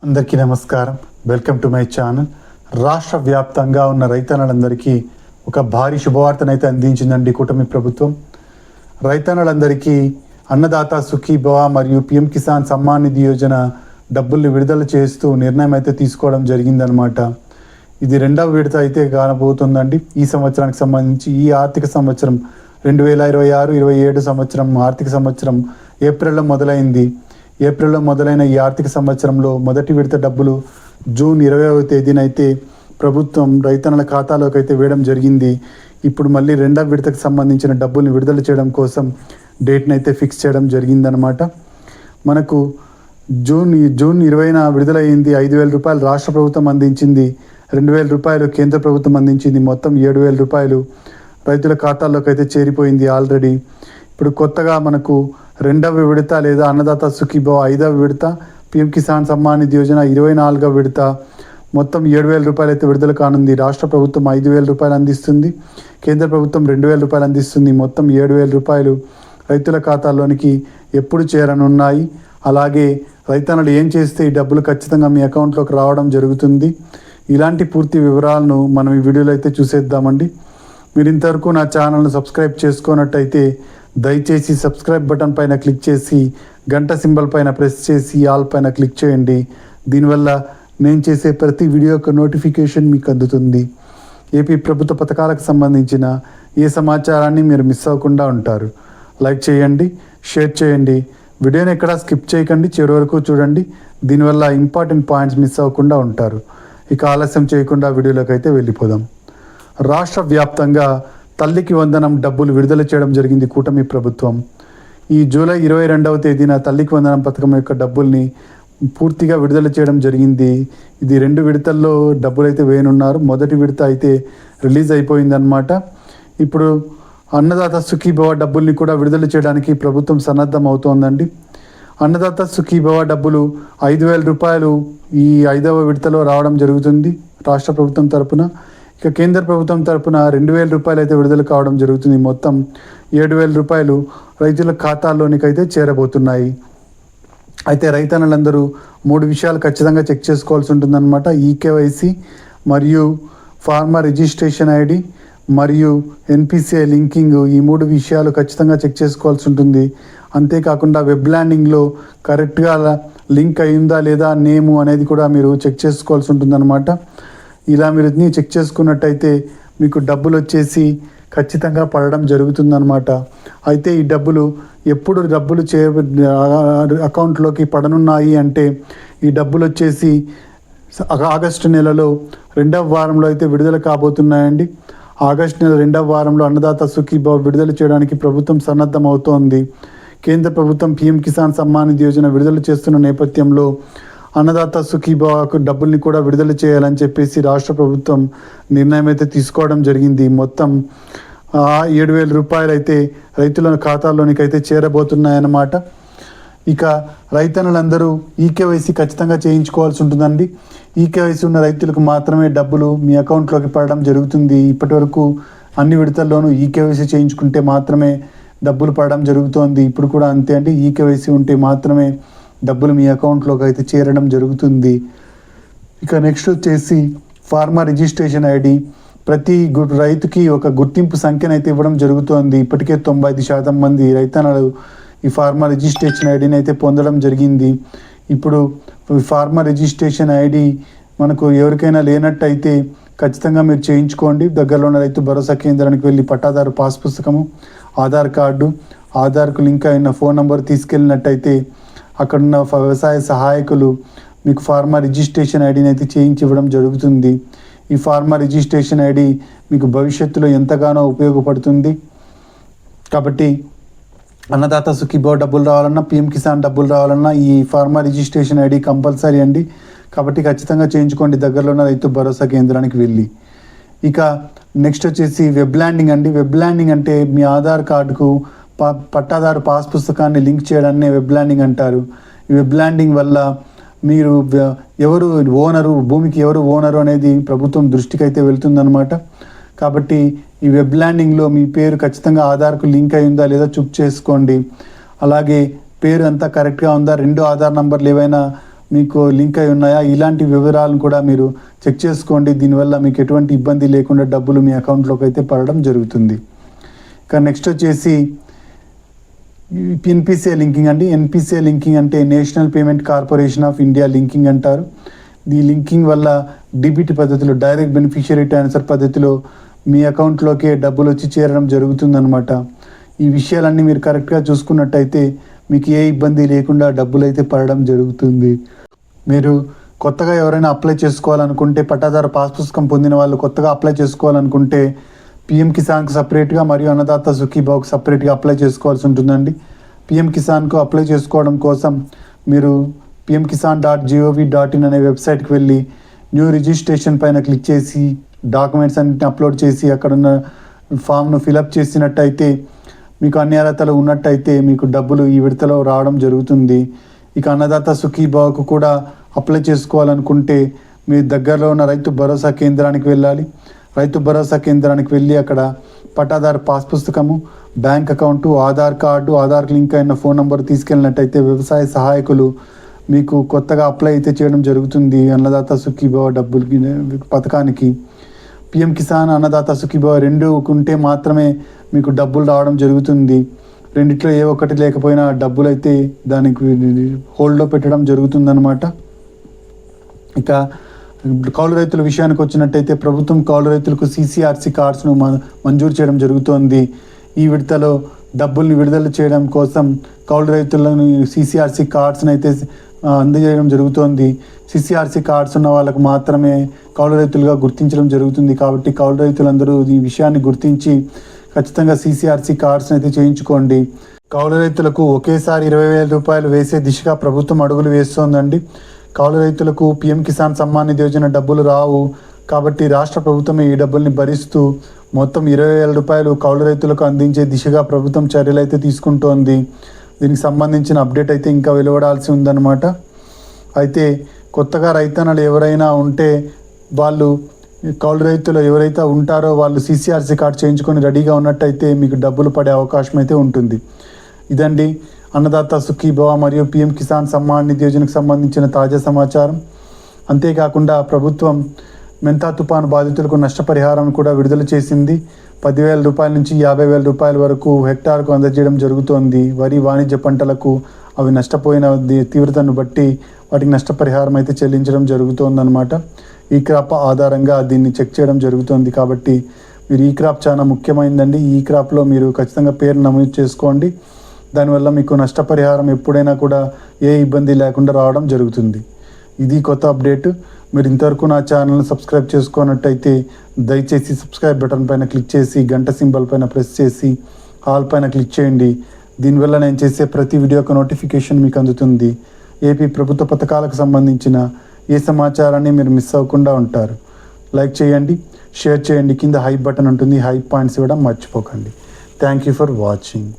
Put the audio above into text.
అందరికీ నమస్కారం. Welcome to my channel. రాష్ట్ర వ్యాప్తంగా ఉన్న రైతన్నలందరికీ ఒక భారీ శుభవార్తనైతే అందించిందండి కూటమి ప్రభుత్వం. రైతన్నలందరికీ అన్నదాత సుఖీభవ మరియు పిఎం కిసాన్ సమ్మాన్ నిధి యోజన డబ్బుల్ని విడుదల చేస్తూ నిర్ణయం అయితే తీసుకోవడం జరిగిందనమాట. ఇది రెండవ విడత అయితే కానబోతుందండి. ఈ సంవత్సరానికి సంబంధించి ఈ ఆర్థిక సంవత్సరం 2026-27 సంవత్సరం ఆర్థిక సంవత్సరం ఏప్రిల్లో మొదలైంది. ఏప్రిల్లో మొదలైన ఈ ఆర్థిక సంవత్సరంలో మొదటి విడత డబ్బులు జూన్ 20వ తేదీన అయితే ప్రభుత్వం రైతన్నల ఖాతాలోకి అయితే వేయడం జరిగింది. ఇప్పుడు మళ్ళీ రెండవ విడతకు సంబంధించిన డబ్బుల్ని విడుదల చేయడం కోసం డేట్ని అయితే ఫిక్స్ చేయడం జరిగిందనమాట. మనకు జూన్ 20న విడుదలయ్యింది. 5,000 రూపాయలు రాష్ట్ర ప్రభుత్వం అందించింది, 2,000 రూపాయలు కేంద్ర ప్రభుత్వం అందించింది. మొత్తం 7,000 రూపాయలు రైతుల ఖాతాల్లోకి అయితే చేరిపోయింది ఆల్రెడీ. ఇప్పుడు కొత్తగా మనకు రెండవ విడత లేదా అన్నదాత సుఖీభవ 5వ విడత, పిఎం కిసాన్ సమ్మాన్ నిధి యోజన 24వ విడత మొత్తం 7,000 రూపాయలు అయితే విడుదల కానుంది. రాష్ట్ర ప్రభుత్వం 5,000 రూపాయలు అందిస్తుంది, కేంద్ర ప్రభుత్వం 2,000 రూపాయలు అందిస్తుంది. మొత్తం 7,000 రూపాయలు రైతుల ఖాతాల్లోనికి ఎప్పుడు చేరనున్నాయి, అలాగే రైతన్నలు ఏం చేస్తే ఈ డబ్బులు ఖచ్చితంగా మీ అకౌంట్లోకి రావడం జరుగుతుంది, ఇలాంటి పూర్తి వివరాలను మనం ఈ వీడియోలో అయితే చూసేద్దామండి. మీరు ఇంతవరకు నా ఛానల్ను సబ్స్క్రైబ్ చేసుకున్నట్టయితే దయచేసి సబ్స్క్రైబ్ బటన్ పైన క్లిక్ చేసి గంట సింబల్ పైన ప్రెస్ చేసి ఆల్ పైన క్లిక్ చేయండి. దీనివల్ల నేను చేసే ప్రతి వీడియో యొక్క నోటిఫికేషన్ మీకు అందుతుంది. ఏపీ ప్రభుత్వ పథకాలకు సంబంధించిన ఏ సమాచారాన్ని మీరు మిస్ అవ్వకుండా ఉంటారు. లైక్ చేయండి, షేర్ చేయండి, వీడియోని ఎక్కడా స్కిప్ చేయకండి, చివరి వరకు చూడండి. దీనివల్ల ఇంపార్టెంట్ పాయింట్స్ మిస్ అవ్వకుండా ఉంటారు. ఇక ఆలస్యం చేయకుండా వీడియోలోకి అయితే వెళ్ళిపోదాం. రాష్ట్ర వ్యాప్తంగా తల్లికి వందనం డబ్బులు విడుదల చేయడం జరిగింది కూటమి ప్రభుత్వం. ఈ జూలై 22వ తేదీన తల్లికి వందనం పథకం యొక్క డబ్బుల్ని పూర్తిగా విడుదల చేయడం జరిగింది. ఇది 2 విడతల్లో డబ్బులు అయితే వేయనున్నారు. మొదటి విడత అయితే రిలీజ్ అయిపోయిందనమాట. ఇప్పుడు అన్నదాత సుఖీభవ డబ్బుల్ని కూడా విడుదల చేయడానికి ప్రభుత్వం సన్నద్ధం అవుతోందండి. అన్నదాత సుఖీభవ డబ్బులు 5,000 రూపాయలు ఈ 5వ విడతలో రావడం జరుగుతుంది రాష్ట్ర ప్రభుత్వం తరపున. ఇక కేంద్ర ప్రభుత్వం తరపున 2,000 రూపాయలు అయితే విడుదల కావడం జరుగుతుంది. మొత్తం 7,000 రూపాయలు రైతుల ఖాతాల్లోనికి అయితే చేరబోతున్నాయి. అయితే రైతన్నలందరూ 3 విషయాలు ఖచ్చితంగా చెక్ చేసుకోవాల్సి ఉంటుందన్నమాట. ఈకేవైసీ మరియు ఫార్మర్ రిజిస్ట్రేషన్ ఐడి మరియు ఎన్పిసిఐ లింకింగ్, ఈ 3 విషయాలు ఖచ్చితంగా చెక్ చేసుకోవాల్సి ఉంటుంది. అంతేకాకుండా వెబ్ ల్యాండింగ్లో కరెక్ట్గా లింక్ అయిందా లేదా నేము అనేది కూడా మీరు చెక్ చేసుకోవాల్సి ఉంటుందన్నమాట. ఇలా మీరు చెక్ చేసుకున్నట్టయితే మీకు డబ్బులు వచ్చేసి ఖచ్చితంగా పడడం జరుగుతుందన్నమాట. అయితే ఈ డబ్బులు ఎప్పుడు అకౌంట్లోకి పడనున్నాయి అంటే ఈ డబ్బులు వచ్చేసి ఆగస్టు నెలలో 2వ వారంలో అయితే విడుదల కాబోతున్నాయండి. ఆగస్టు నెల 2వ వారంలో అన్నదాత సుఖీభవ విడుదల చేయడానికి ప్రభుత్వం సన్నద్ధం అవుతోంది. కేంద్ర ప్రభుత్వం పిఎం కిసాన్ సమ్మాన్ నిధి యోజన విడుదల చేస్తున్న నేపథ్యంలో అన్నదాత సుఖీభవకు డబ్బుల్ని కూడా విడుదల చేయాలని చెప్పేసి రాష్ట్ర ప్రభుత్వం నిర్ణయం అయితే తీసుకోవడం జరిగింది. మొత్తం 7,000 రూపాయలు అయితే రైతుల ఖాతాల్లోనికి అయితే చేరబోతున్నాయన్నమాట. ఇక రైతన్నులందరూ ఈకేవైసీ ఖచ్చితంగా చేయించుకోవాల్సి ఉంటుందండి. ఈకేవైసీ ఉన్న రైతులకు మాత్రమే డబ్బులు మీ అకౌంట్లోకి పడడం జరుగుతుంది. ఇప్పటి వరకు అన్ని విడతల్లోనూ ఈకేవైసీ చేయించుకుంటే మాత్రమే డబ్బులు పడడం జరుగుతోంది. ఇప్పుడు కూడా అంతే అండి. ఈకేవైసీ ఉంటే మాత్రమే డబ్బులు మీ అకౌంట్లోకి అయితే చేరడం జరుగుతుంది. ఇక నెక్స్ట్ వచ్చేసి ఫార్మర్ రిజిస్ట్రేషన్ ఐడి. ప్రతి రైతుకి ఒక గుర్తింపు సంఖ్యను అయితే ఇవ్వడం జరుగుతోంది. ఇప్పటికే 95% మంది రైతన్నలు ఈ ఫార్మర్ రిజిస్ట్రేషన్ ఐడిని అయితే పొందడం జరిగింది. ఇప్పుడు ఫార్మర్ రిజిస్ట్రేషన్ ఐడి మనకు ఎవరికైనా లేనట్టయితే ఖచ్చితంగా మీరు చేయించుకోండి. దగ్గరలో ఉన్న రైతు భరోసా కేంద్రానికి వెళ్ళి పట్టాదారు పాస్ పుస్తకము, ఆధార్ కార్డు, ఆధార్కు లింక్ అయిన ఫోన్ నెంబర్ తీసుకెళ్ళినట్టయితే అక్కడున్న వ్యవసాయ సహాయకులు మీకు ఫార్మర్ రిజిస్ట్రేషన్ ఐడిని అయితే చేయించి ఇవ్వడం జరుగుతుంది. ఈ ఫార్మర్ రిజిస్ట్రేషన్ ఐడి మీకు భవిష్యత్తులో ఎంతగానో ఉపయోగపడుతుంది. కాబట్టి అన్నదాత సుఖీభవ డబ్బులు రావాలన్నా, పిఎం కిసాన్ డబ్బులు రావాలన్నా ఈ ఫార్మర్ రిజిస్ట్రేషన్ ఐడి కంపల్సరీ అండి. కాబట్టి ఖచ్చితంగా చేయించుకోండి దగ్గరలో ఉన్న రైతు భరోసా కేంద్రానికి వెళ్ళి. ఇక నెక్స్ట్ వచ్చేసి వెబ్ ల్యాండింగ్ అండి. వెబ్ ల్యాండింగ్ అంటే మీ ఆధార్ కార్డుకు పట్టాదారు పాస్ పుస్తకాన్ని లింక్ చేయడాన్ని వెబ్ ల్యాండింగ్ అంటారు. ఈ వెబ్ ల్యాండింగ్ వల్ల మీరు ఎవరు ఓనరు, భూమికి ఎవరు ఓనరు అనేది ప్రభుత్వం దృష్టికి అయితే వెళ్తుందన్నమాట. కాబట్టి ఈ వెబ్ ల్యాండింగ్లో మీ పేరు ఖచ్చితంగా ఆధార్కు లింక్ అయిందా లేదా చెక్ చేసుకోండి. అలాగే పేరు అంతా కరెక్ట్గా ఉందా, 2 ఆధార్ నంబర్లు ఏవైనా మీకు లింక్ అయి ఉన్నాయా, ఇలాంటి వివరాలను కూడా మీరు చెక్ చేసుకోండి. దీనివల్ల మీకు ఎటువంటి ఇబ్బంది లేకుండా డబ్బులు మీ అకౌంట్లోకి అయితే పడడం జరుగుతుంది. ఇక నెక్స్ట్ వచ్చేసి ఎన్పిసిఐ లింకింగ్ అండి. ఎన్పిసిఐ లింకింగ్ అంటే national payment corporation of India linking అంటారు. ఈ లింకింగ్ వల్ల డిబిటీ పద్ధతిలో, డైరెక్ట్ బెనిఫిషియరీ ట్రాన్స్ఫర్ పద్ధతిలో మీ అకౌంట్లోకే డబ్బులు వచ్చి చేరడం జరుగుతుందన్నమాట. ఈ విషయాలన్నీ మీరు కరెక్ట్గా చూసుకున్నట్టయితే మీకు ఏ ఇబ్బంది లేకుండా డబ్బులు అయితే పడడం జరుగుతుంది. మీరు కొత్తగా ఎవరైనా అప్లై చేసుకోవాలనుకుంటే, పట్టాదారు పాస్ పుస్తకం పొందిన వాళ్ళు కొత్తగా అప్లై చేసుకోవాలనుకుంటే పిఎం కిసాన్కు సపరేట్గా మరియు అన్నదాత సుఖీభావ్కు సపరేట్గా అప్లై చేసుకోవాల్సి ఉంటుందండి. పిఎం కిసాన్కు అప్లై చేసుకోవడం కోసం మీరు pmkisan.gov.in అనే వెబ్సైట్కి వెళ్ళి న్యూ రిజిస్ట్రేషన్ పైన క్లిక్ చేసి డాక్యుమెంట్స్ అన్నింటిని అప్లోడ్ చేసి అక్కడున్న ఫామ్ను ఫిలప్ చేసినట్టయితే మీకు అన్ని అర్హతలు ఉన్నట్టయితే మీకు డబ్బులు ఈ విడతలో రావడం జరుగుతుంది. ఇక అన్నదాత సుఖీభావ్కు కూడా అప్లై చేసుకోవాలనుకుంటే మీ దగ్గరలో ఉన్న రైతు భరోసా కేంద్రానికి వెళ్ళాలి. రైతు భరోసా కేంద్రానికి వెళ్ళి అక్కడ పట్టాదారు పాస్ పుస్తకము, bank account, Aadhaar card, Aadhaar link అయిన ఫోన్ నెంబర్ తీసుకెళ్ళినట్టయితే వ్యవసాయ సహాయకులు మీకు కొత్తగా అప్లై అయితే చేయడం జరుగుతుంది. అన్నదాత సుఖీభావ్ డబ్బులు పథకానికి పిఎం కిసాన్, అన్నదాత సుఖీభావ్ రెండు ఉంటే మాత్రమే మీకు డబ్బులు రావడం జరుగుతుంది. రెండిట్లో ఏ ఒక్కటి లేకపోయినా డబ్బులు అయితే దానికి హోల్డ్లో పెట్టడం జరుగుతుందన్నమాట. ఇక కౌలు రైతుల విషయానికి వచ్చినట్టయితే ప్రభుత్వం కౌలు రైతులకు సిసిఆర్సి కార్డ్స్ను మంజూరు చేయడం జరుగుతోంది. ఈ విడతలో డబ్బుల్ని విడుదల చేయడం కోసం కౌలు రైతులను సిసిఆర్సి కార్డ్స్ని అయితే అందజేయడం జరుగుతోంది. సిసిఆర్సి కార్డ్స్ ఉన్న వాళ్ళకు మాత్రమే కౌలు రైతులుగా గుర్తించడం జరుగుతుంది. కాబట్టి కౌలు రైతులందరూ ఈ విషయాన్ని గుర్తించి ఖచ్చితంగా సిసిఆర్సి కార్డ్స్ని అయితే చేయించుకోండి. కౌలు రైతులకు ఒకేసారి 20,000 రూపాయలు వేసే దిశగా ప్రభుత్వం అడుగులు వేస్తోందండి. కౌలు రైతులకు పిఎం కిసాన్ సమ్మాన్ నిధి యోజన డబ్బులు రావు కాబట్టి రాష్ట్ర ప్రభుత్వమే ఈ డబ్బుల్ని భరిస్తూ మొత్తం 20,000 రూపాయలు కౌలు రైతులకు అందించే దిశగా ప్రభుత్వం చర్యలు అయితే తీసుకుంటోంది. దీనికి సంబంధించిన అప్డేట్ అయితే ఇంకా వెలువడాల్సి ఉందన్నమాట. అయితే కొత్తగా రైతన్నలు ఎవరైనా ఉంటే వాళ్ళు కౌలు రైతులు ఎవరైతే ఉంటారో వాళ్ళు సిసిఆర్సి కార్డ్ చేయించుకొని రెడీగా ఉన్నట్టయితే మీకు డబ్బులు పడే అవకాశం అయితే ఉంటుంది. ఇదండి అన్నదాత సుఖీభావ మరియు పిఎం కిసాన్ సమ్మాన్ నిధి యోజనకు సంబంధించిన తాజా సమాచారం. అంతేకాకుండా ప్రభుత్వం మెంతా తుఫాను బాధితులకు నష్టపరిహారం కూడా విడుదల చేసింది. 10,000 రూపాయల నుంచి 50,000 రూపాయల వరకు హెక్టార్కు అందజేయడం జరుగుతోంది. వరి, వాణిజ్య పంటలకు అవి నష్టపోయిన తీవ్రతను బట్టి వాటికి నష్టపరిహారం అయితే చెల్లించడం జరుగుతోందన్నమాట. ఈ క్రాప్ ఆధారంగా దీన్ని చెక్ చేయడం జరుగుతుంది. కాబట్టి మీరు ఈ క్రాప్ చాలా ముఖ్యమైనదండి. ఈ క్రాప్లో మీరు ఖచ్చితంగా పేరు నమోదు చేసుకోండి. దానివల్ల మీకు నష్టపరిహారం ఎప్పుడైనా కూడా ఏ ఇబ్బంది లేకుండా రావడం జరుగుతుంది. ఇది కొత్త అప్డేట్. మీరు ఇంతవరకు నా ఛానల్ని సబ్స్క్రైబ్ చేసుకున్నట్టయితే దయచేసి సబ్స్క్రైబ్ బటన్ పైన క్లిక్ చేసి గంట సింబల్ పైన ప్రెస్ చేసి ఆల్ పైన క్లిక్ చేయండి. దీనివల్ల నేను చేసే ప్రతి వీడియోకి నోటిఫికేషన్ మీకు అందుతుంది. ఏపీ ప్రభుత్వ పథకాలకు సంబంధించిన ఏ సమాచారాన్ని మీరు మిస్ అవ్వకుండా ఉంటారు. లైక్ చేయండి, షేర్ చేయండి, కింద హైప్ బటన్ ఉంటుంది, హైప్ పాయింట్స్ ఇవ్వడం మర్చిపోకండి. Thank you for watching.